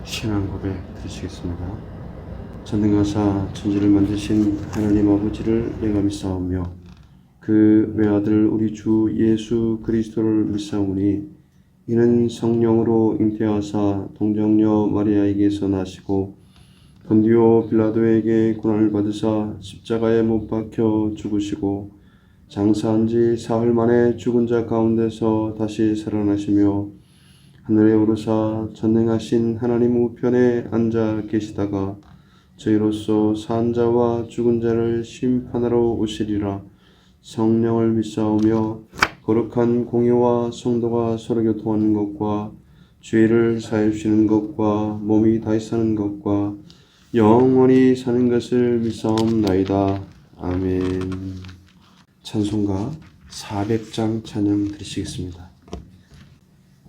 신앙 고백 드리시겠습니다. 전능하사 천지를 만드신 하나님 아버지를 내가 믿사오며 그 외아들 우리 주 예수 그리스도를 믿사오니 이는 성령으로 잉태하사 동정녀 마리아에게서 나시고 본디오 빌라도에게 고난을 받으사 십자가에 못 박혀 죽으시고 장사한 지 사흘 만에 죽은 자 가운데서 다시 살아나시며 하늘에 오르사 전능하신 하나님 우편에 앉아 계시다가 저희로서 산 자와 죽은 자를 심판하러 오시리라. 성령을 믿사오며 거룩한 공예와 성도가 서로 교통하는 것과 죄를 사해 주시는 것과 몸이 다시 사는 것과 영원히 사는 것을 믿사옵나이다. 아멘. 찬송가 400장 찬양 드리시겠습니다.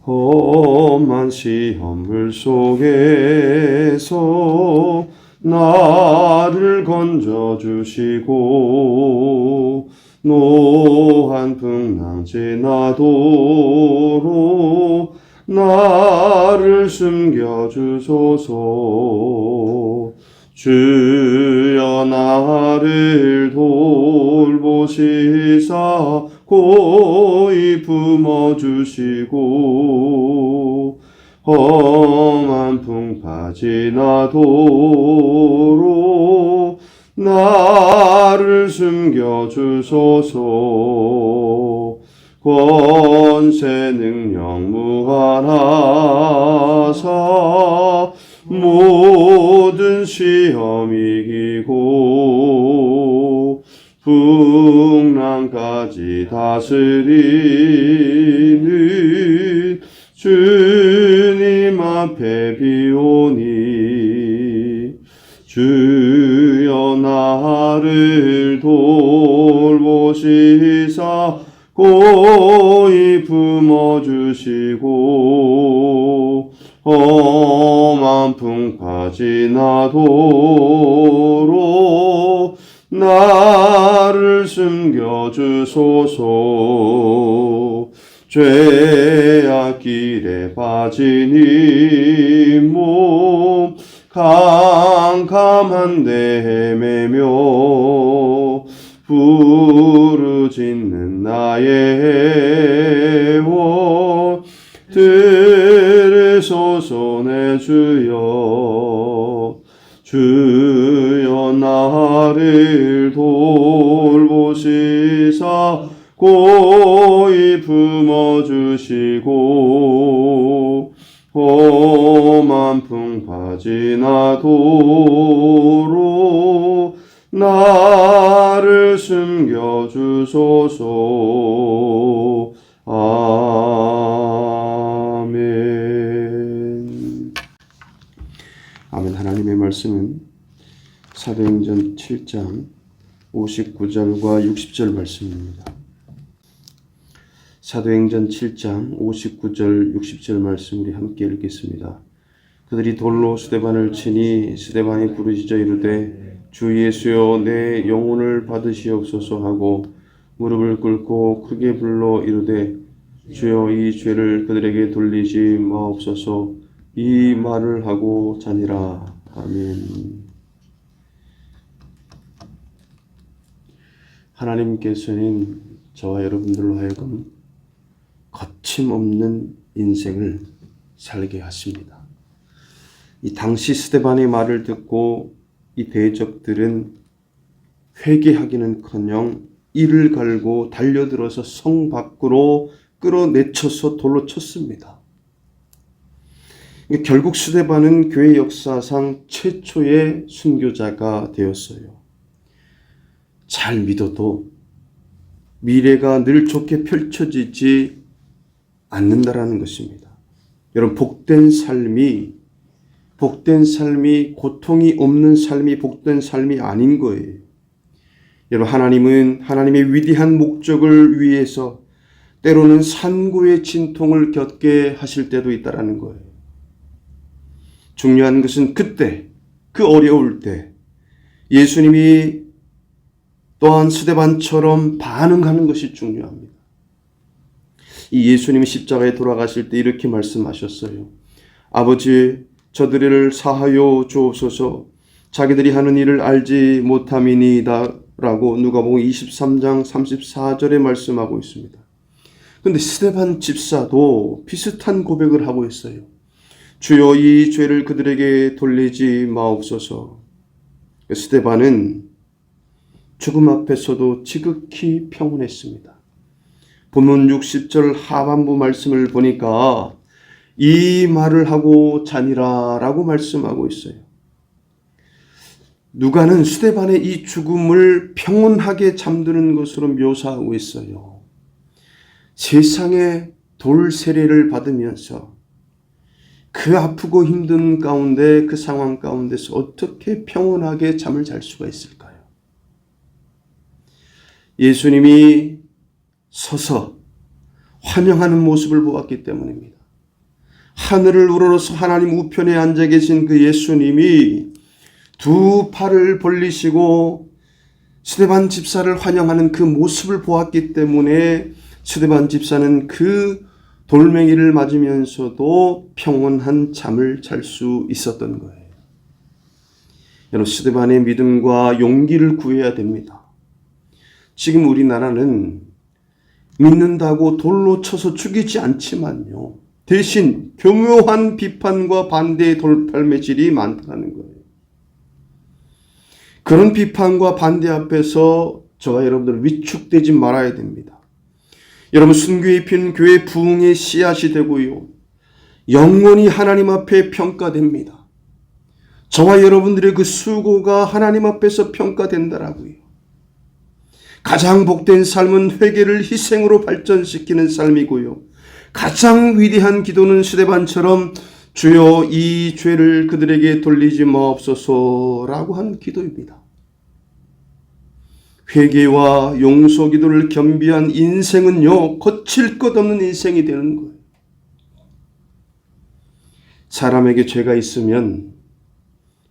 험한 시험물 속에서 나를 건져주시고 노한 풍랑 지나도록 나를 숨겨주소서. 주여 나를 돌보시사 고이 품어주시고 험한 풍파 지나도록 나를 숨겨주소서. 권세 능력 무한하사 모든 시험 이기고 풍랑까지 다스리는 주님 앞에 비오니 주여 나를 돌보시사 고이 품어주시고 험한 풍파 지나도록 나를 숨겨주소서. 죄악 길에 빠진 이 몸 캄캄한데 헤매며 부르짖는 나의 원 들으소서. 내 주여 주여 나를 돌보시사 고이 품어주시고 험한 풍파 지나도록 나를 숨겨주소서. 아멘. 아멘. 하나님의 말씀은 사도행전 7장 59절과 60절 말씀입니다. 사도행전 7장 59절 60절 말씀 우리 함께 읽겠습니다. 그들이 돌로 스데반을 치니 스데반이 부르짖어 이르되 주 예수여 내 영혼을 받으시옵소서 하고 무릎을 꿇고 크게 불러 이르되 주여 이 죄를 그들에게 돌리지 마옵소서. 이 말을 하고 자니라. 아멘. 하나님께서는 저와 여러분들로 하여금 거침없는 인생을 살게 하십니다. 이 당시 스데반의 말을 듣고 이 대적들은 회개하기는커녕 이를 갈고 달려들어서 성 밖으로 끌어내쳐서 돌로 쳤습니다. 결국 스데반은 교회 역사상 최초의 순교자가 되었어요. 잘 믿어도 미래가 늘 좋게 펼쳐지지 않는다라는 것입니다. 여러분, 복된 삶이 고통이 없는 삶이 복된 삶이 아닌 거예요. 여러분, 하나님은 하나님의 위대한 목적을 위해서 때로는 산고의 진통을 겪게 하실 때도 있다라는 거예요. 중요한 것은 그때, 그 어려울 때 예수님이 또한 스데반처럼 반응하는 것이 중요합니다. 이 예수님이 십자가에 돌아가실 때 이렇게 말씀하셨어요. 아버지, 저들을 사하여 주옵소서. 자기들이 하는 일을 알지 못함이니이다 라고 누가복음 23장 34절에 말씀하고 있습니다. 그런데 스데반 집사도 비슷한 고백을 하고 있어요. 주여 이 죄를 그들에게 돌리지 마옵소서. 스데반은 죽음 앞에서도 지극히 평온했습니다. 본문 60절 하반부 말씀을 보니까 이 말을 하고 자니라 라고 말씀하고 있어요. 누가는 스데반의 이 죽음을 평온하게 잠드는 것으로 묘사하고 있어요. 세상의 돌 세례를 받으면서 그 아프고 힘든 가운데, 그 상황 가운데서 어떻게 평온하게 잠을 잘 수가 있을까요? 예수님이 서서 환영하는 모습을 보았기 때문입니다. 하늘을 우러러서 하나님 우편에 앉아 계신 그 예수님이 두 팔을 벌리시고 스데반 집사를 환영하는 그 모습을 보았기 때문에 스데반 집사는 그 돌멩이를 맞으면서도 평온한 잠을 잘 수 있었던 거예요. 여러분, 스데반의 믿음과 용기를 구해야 됩니다. 지금 우리나라는 믿는다고 돌로 쳐서 죽이지 않지만요, 대신 교묘한 비판과 반대의 돌팔매질이 많다는 거예요. 그런 비판과 반대 앞에서 저와 여러분들 위축되지 말아야 됩니다. 여러분, 순교에 피는 교회 부흥의 씨앗이 되고요, 영원히 하나님 앞에 평가됩니다. 저와 여러분들의 그 수고가 하나님 앞에서 평가된다라고요. 가장 복된 삶은 회개를 희생으로 발전시키는 삶이고요, 가장 위대한 기도는 스데반처럼 주여 이 죄를 그들에게 돌리지 마옵소서라고 한 기도입니다. 회개와 용서 기도를 겸비한 인생은요, 거칠 것 없는 인생이 되는 거예요. 사람에게 죄가 있으면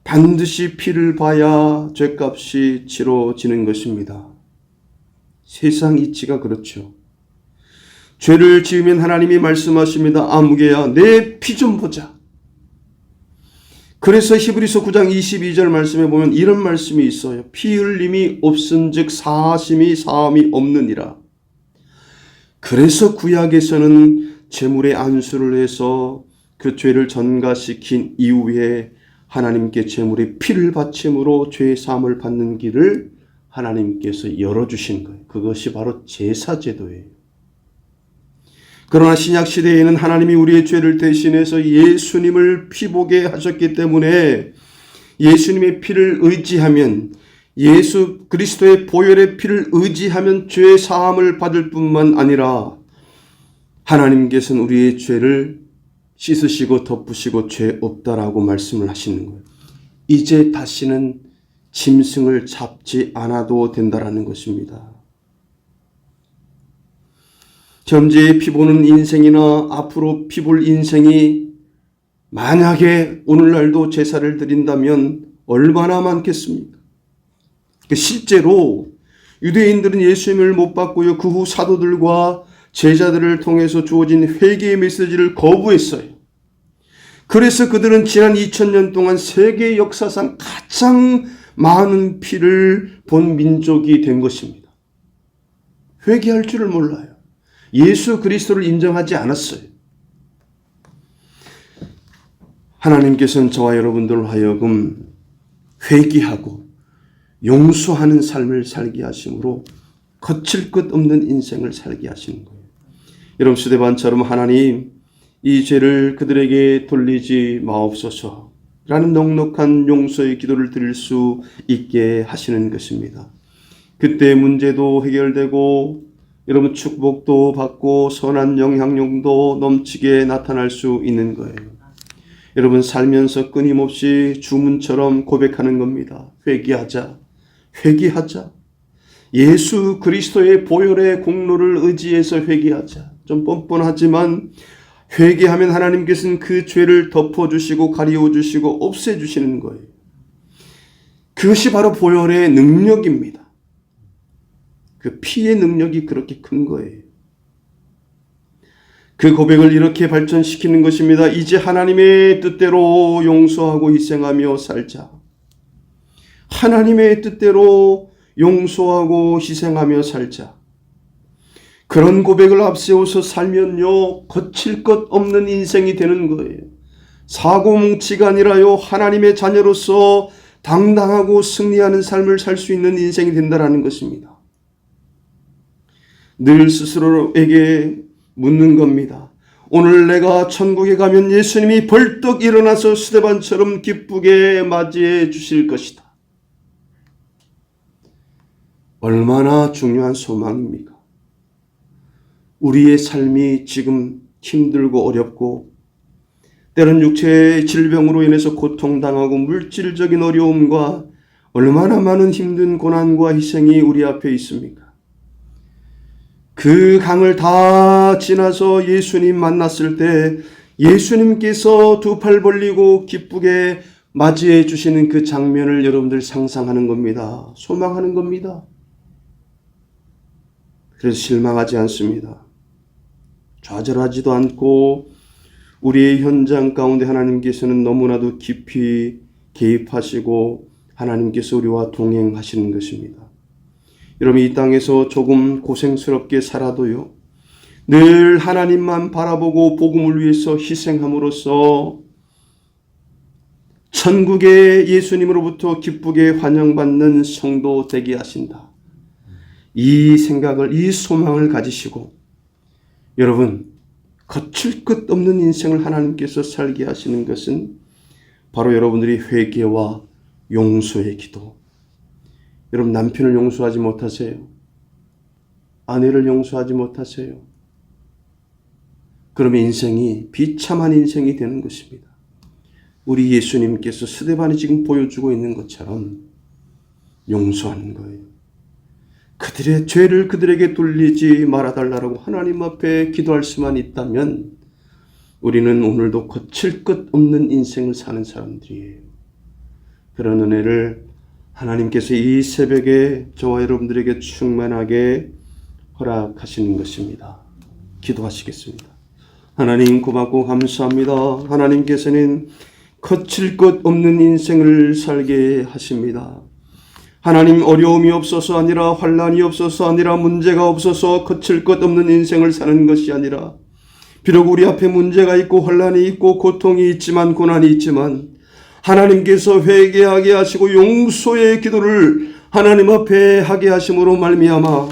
반드시 피를 봐야 죄값이 치러지는 것입니다. 세상 이치가 그렇죠. 죄를 지으면 하나님이 말씀하십니다. 아무개야 내 피 좀 보자. 그래서 히브리서 9장 22절 말씀에 보면 이런 말씀이 있어요. 피 흘림이 없은즉 사하심이 사함이 없느니라. 그래서 구약에서는 제물의 안수를 해서 그 죄를 전가시킨 이후에 하나님께 제물의 피를 바침으로 죄의 사함을 받는 길을 하나님께서 열어주신 거예요. 그것이 바로 제사제도예요. 그러나 신약시대에는 하나님이 우리의 죄를 대신해서 예수님을 피보게 하셨기 때문에 예수님의 피를 의지하면, 예수 그리스도의 보혈의 피를 의지하면 죄 사함을 받을 뿐만 아니라 하나님께서는 우리의 죄를 씻으시고 덮으시고 죄 없다라고 말씀을 하시는 거예요. 이제 다시는 짐승을 잡지 않아도 된다라는 것입니다. 현재의 피보는 인생이나 앞으로 피볼 인생이 만약에 오늘날도 제사를 드린다면 얼마나 많겠습니까? 실제로 유대인들은 예수님을 못 받고요, 그 후 사도들과 제자들을 통해서 주어진 회개의 메시지를 거부했어요. 그래서 그들은 지난 2000년 동안 세계 역사상 가장 많은 피를 본 민족이 된 것입니다. 회개할 줄을 몰라요. 예수 그리스도를 인정하지 않았어요. 하나님께서는 저와 여러분들로 하여금 회개하고 용서하는 삶을 살게 하심으로 거칠 것 없는 인생을 살게 하시는 거예요. 여러분, 스데반처럼 하나님 이 죄를 그들에게 돌리지 마옵소서 라는 넉넉한 용서의 기도를 드릴 수 있게 하시는 것입니다. 그때 문제도 해결되고 여러분 축복도 받고 선한 영향력도 넘치게 나타날 수 있는 거예요. 여러분, 살면서 끊임없이 주문처럼 고백하는 겁니다. 회개하자. 회개하자. 예수 그리스도의 보혈의 공로를 의지해서 회개하자. 좀 뻔뻔하지만 회개하면 하나님께서는 그 죄를 덮어주시고 가리워주시고 없애주시는 거예요. 그것이 바로 보혈의 능력입니다. 그 피의 능력이 그렇게 큰 거예요. 그 고백을 이렇게 발전시키는 것입니다. 이제 하나님의 뜻대로 용서하고 희생하며 살자. 하나님의 뜻대로 용서하고 희생하며 살자. 그런 고백을 앞세워서 살면요, 거칠 것 없는 인생이 되는 거예요. 사고뭉치가 아니라요, 하나님의 자녀로서 당당하고 승리하는 삶을 살 수 있는 인생이 된다는 것입니다. 늘 스스로에게 묻는 겁니다. 오늘 내가 천국에 가면 예수님이 벌떡 일어나서 스데반처럼 기쁘게 맞이해 주실 것이다. 얼마나 중요한 소망입니까? 우리의 삶이 지금 힘들고 어렵고 때론 육체의 질병으로 인해서 고통당하고 물질적인 어려움과 얼마나 많은 힘든 고난과 희생이 우리 앞에 있습니까? 그 강을 다 지나서 예수님 만났을 때 예수님께서 두 팔 벌리고 기쁘게 맞이해 주시는 그 장면을 여러분들 상상하는 겁니다. 소망하는 겁니다. 그래서 실망하지 않습니다. 좌절하지도 않고 우리의 현장 가운데 하나님께서는 너무나도 깊이 개입하시고 하나님께서 우리와 동행하시는 것입니다. 여러분, 이 땅에서 조금 고생스럽게 살아도요, 늘 하나님만 바라보고 복음을 위해서 희생함으로써 천국의 예수님으로부터 기쁘게 환영받는 성도 되게 하신다. 이 생각을, 이 소망을 가지시고 여러분, 거칠 것 없는 인생을 하나님께서 살게 하시는 것은 바로 여러분들이 회개와 용서의 기도. 여러분, 남편을 용서하지 못하세요? 아내를 용서하지 못하세요? 그러면 인생이 비참한 인생이 되는 것입니다. 우리 예수님께서 스데반이 지금 보여주고 있는 것처럼 용서하는 거예요. 그들의 죄를 그들에게 돌리지 말아달라고 하나님 앞에 기도할 수만 있다면 우리는 오늘도 거칠 것 없는 인생을 사는 사람들이에요. 그런 은혜를 하나님께서 이 새벽에 저와 여러분들에게 충만하게 허락하시는 것입니다. 기도하시겠습니다. 하나님, 고맙고 감사합니다. 하나님께서는 거칠 것 없는 인생을 살게 하십니다. 하나님, 어려움이 없어서 아니라, 환난이 없어서 아니라, 문제가 없어서 거칠 것 없는 인생을 사는 것이 아니라, 비록 우리 앞에 문제가 있고 환난이 있고 고통이 있지만, 고난이 있지만 하나님께서 회개하게 하시고 용서의 기도를 하나님 앞에 하게 하심으로 말미암아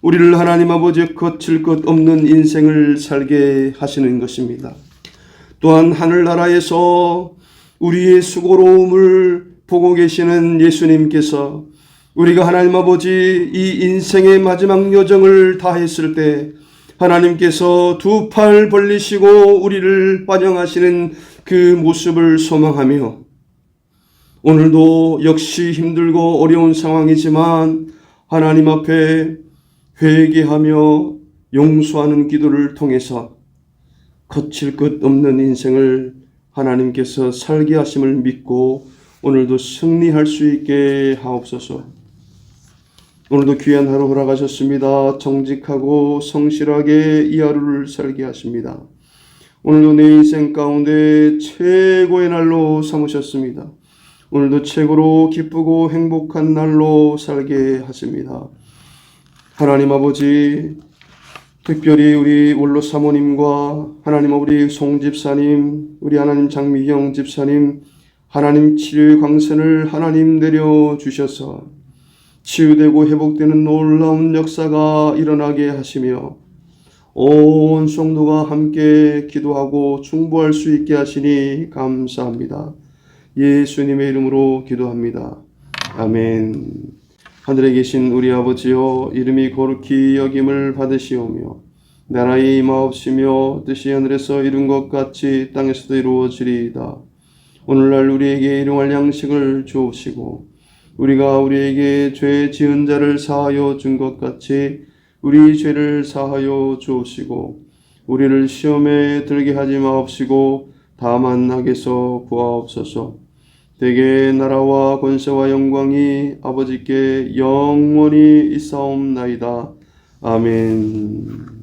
우리를 하나님 아버지 거칠 것 없는 인생을 살게 하시는 것입니다. 또한 하늘나라에서 우리의 수고로움을 보고 계시는 예수님께서 우리가 하나님 아버지 이 인생의 마지막 여정을 다했을 때 하나님께서 두 팔 벌리시고 우리를 환영하시는 그 모습을 소망하며 오늘도 역시 힘들고 어려운 상황이지만 하나님 앞에 회개하며 용서하는 기도를 통해서 거칠 것 없는 인생을 하나님께서 살게 하심을 믿고 오늘도 승리할 수 있게 하옵소서. 오늘도 귀한 하루 허락하셨습니다. 정직하고 성실하게 이 하루를 살게 하십니다. 오늘도 내 인생 가운데 최고의 날로 삼으셨습니다. 오늘도 최고로 기쁘고 행복한 날로 살게 하십니다. 하나님 아버지, 특별히 우리 원로 사모님과 하나님 우리 송 집사님, 우리 하나님 장미경 집사님, 하나님 치료의 광선을 하나님 내려주셔서 치유되고 회복되는 놀라운 역사가 일어나게 하시며 온 성도가 함께 기도하고 중보할 수 있게 하시니 감사합니다. 예수님의 이름으로 기도합니다. 아멘. 하늘에 계신 우리 아버지여, 이름이 거룩히 여김을 받으시오며 나라의 임하옵시며 뜻이 하늘에서 이룬 것 같이 땅에서도 이루어지리이다. 오늘날 우리에게 일용할 양식을 주옵시고 우리가 우리에게 죄 지은 자를 사하여 준 것 같이 우리 죄를 사하여 주옵시고 우리를 시험에 들게 하지 마옵시고 다만 악에서 구하옵소서. 대개 나라와 권세와 영광이 아버지께 영원히 있사옵나이다. 아멘.